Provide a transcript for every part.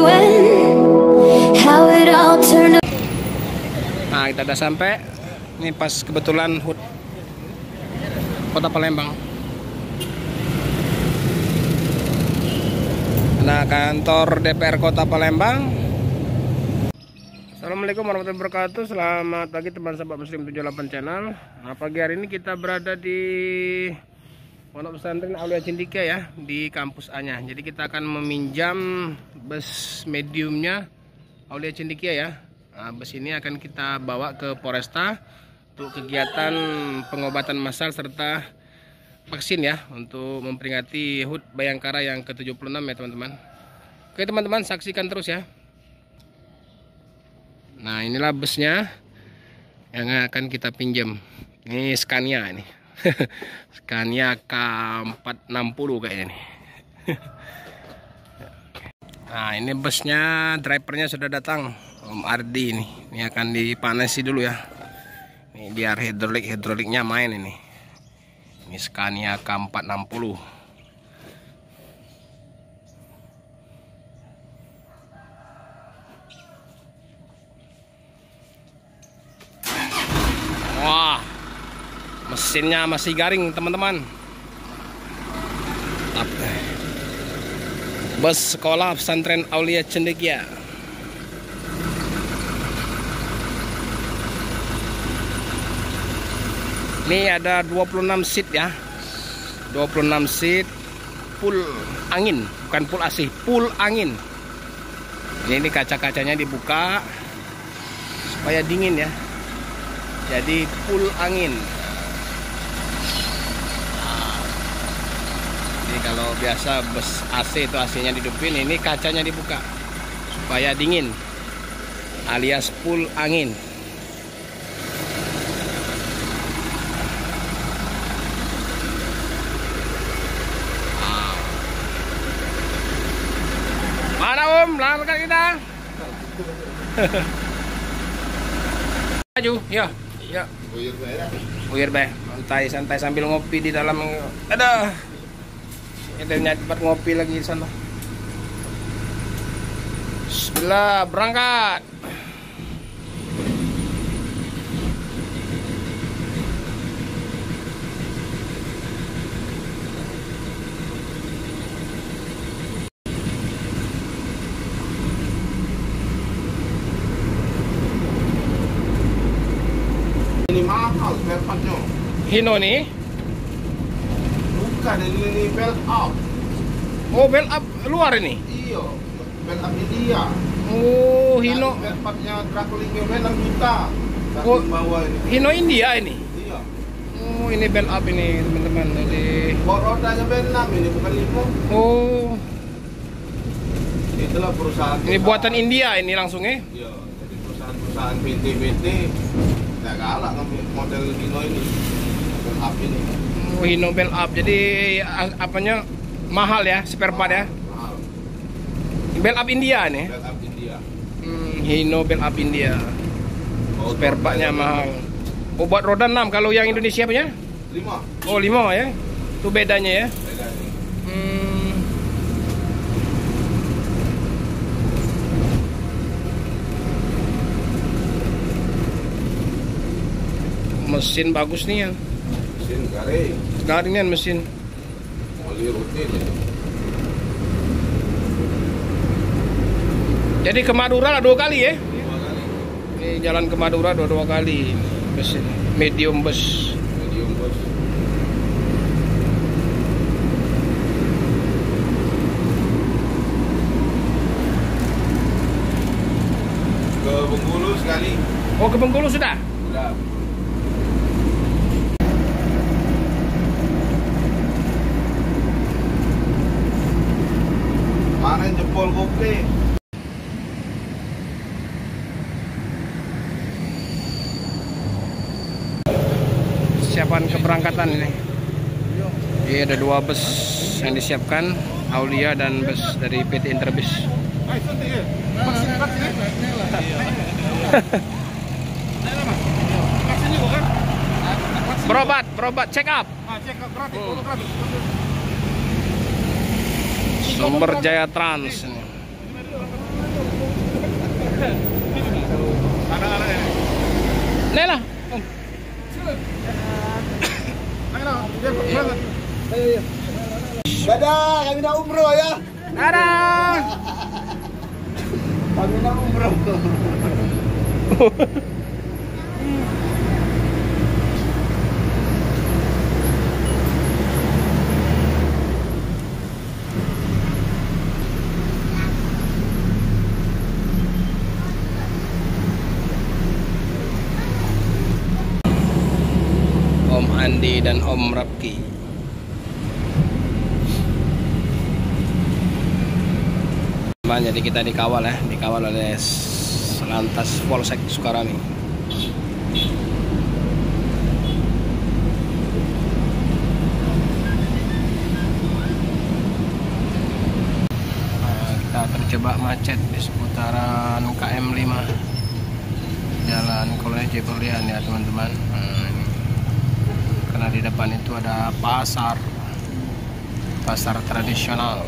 when, how it all turned out. Nah, kita udah sampai. Ini pas kebetulan HUT Kota Palembang. Nah, kantor DPR Kota Palembang. Assalamualaikum warahmatullahi wabarakatuh. Selamat pagi teman sahabat Muslim 78 channel. Nah, pagi hari ini kita berada di Pondok Pesantren Aulia Cendekia ya, di kampus A-nya. Jadi kita akan meminjam bus mediumnya Aulia Cendekia ya. Nah, bus ini akan kita bawa ke Poresta untuk kegiatan pengobatan massal serta vaksin ya, untuk memperingati HUT Bayangkara yang ke-76 ya teman-teman. Oke teman-teman, saksikan terus ya. Nah, inilah busnya yang akan kita pinjam. Ini Scania ini. Scania K460 kayaknya nih. Nah, ini busnya, drivernya sudah datang, Om Ardi ini. Ini akan dipanasi dulu ya. Ini biar hidroliknya main ini. Ini Scania K460. Wah, mesinnya masih garing teman-teman. Bus sekolah pesantren Aulia Cendekia. Ini ada 26 seat ya. 26 seat full angin, bukan full AC, full angin. Ini kaca-kacanya dibuka supaya dingin ya. Jadi full angin. Nah, ini kalau biasa bus AC itu AC-nya dihidupin, ini kacanya dibuka supaya dingin, alias full angin. Mana Om, langkah kita. Maju, ya. Ya. Uyir be, santai sambil ngopi di dalam. Ada. Kita tempat ngopi lagi di sana. Bismillah, berangkat. Ini mahal spare partnya. Hino nih. Bukan, ini belt up. Oh, belt up luar ini. Iya, belt up India. Oh, Hino. Spare partnya Dracolingio 6 juta. Oh, bawah ini. Hino India ini. Iya. Oh, ini belt up ini teman-teman. Jadi Bot rodanya belt 6 ini, bukan 5. oh, Itulah perusahaan. ini buatan India ini langsung ya. Iya, jadi perusahaan BT tidak kalah ngambil model Hino ini. Belt up ini. Oh, Hino belt up. Jadi apanya mahal ya, spare part ya. Mahal. Belt up India nih. Belt up India. Hino belt up India. Spare partnya mahal. Oh, buat roda 6, kalau yang Indonesia punya? 5. Oh, 5 ya. Itu bedanya ya. Beda ini. Mesin bagus nih ya. Mesin garing. Garingan mesin. Oli rutin ya. Jadi ke Madura 2 kali ya. 5 kali. Ini jalan ke Madura 2 kali. Mesin medium bus. Medium bus. Ke Bengkulu sekali. Oh, ke Bengkulu sudah. Udah. Mana jempol kopi? Siapan keberangkatan ini. Ini ada 2 bus yang disiapkan, Aulia dan bus dari PT Interbus. Berobat, check up. Sumber Jaya Trans ini. Nih lah. Dadah, kami nak umroh ya. Dadah. Kami nak umroh. Om Andi dan Om Rapki. Jadi kita dikawal ya, dikawal oleh Lantas Polsek Sukarami. Kita terjebak macet di seputaran KM 5 Jalan Kolonel J. Berlian ya teman-teman. Karena di depan itu ada pasar tradisional.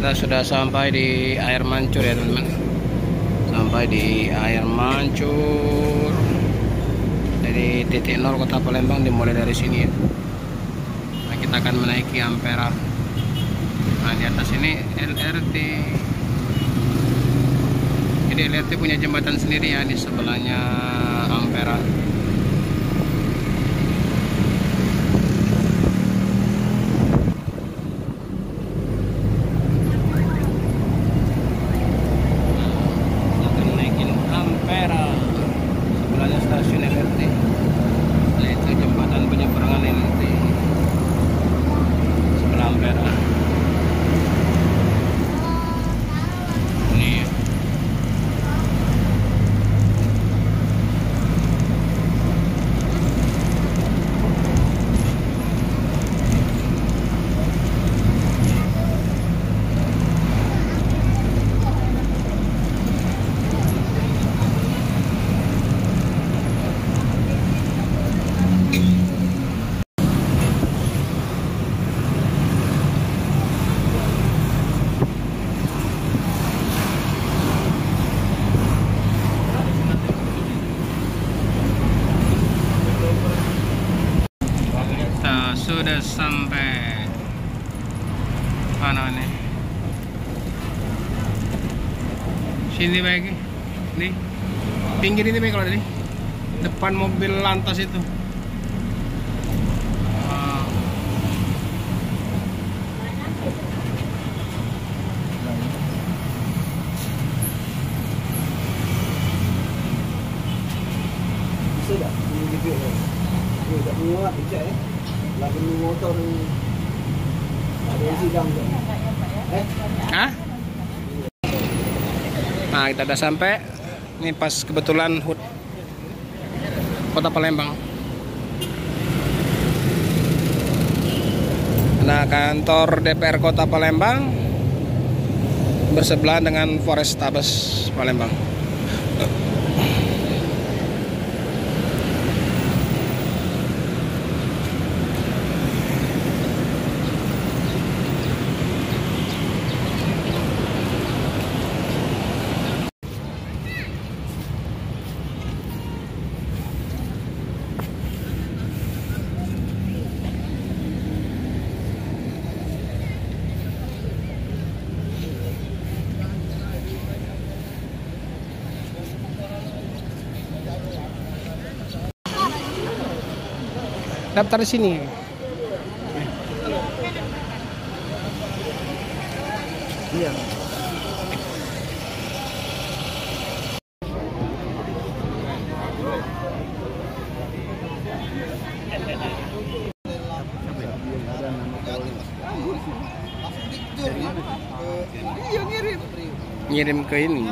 Kita sudah sampai di Air Mancur ya teman-teman. Sampai di Air Mancur. Dari titik 0 Kota Palembang dimulai dari sini ya. Nah, kita akan menaiki Ampera. Nah, di atas ini LRT. Jadi LRT punya jembatan sendiri ya di sebelahnya Ampera. Stasiun LRT. Nah, itu jembatan penyeberangan LRT sebelah Ampera. Ini sudah sampai mana nih? Sini baik nih, pinggir ini baik kalau dari depan mobil Lantas itu. Sudah, ini gitu ya. Ini tak muat dicek ya. Lagi motor ada yang sidang tuh. Hah? Nah, kita udah sampai. Ini pas kebetulan HUT Kota Palembang. Nah, kantor DPR Kota Palembang bersebelahan dengan Polrestabes Palembang. Daftar di sini. Iya. ngirim ke ini.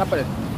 Apa deh?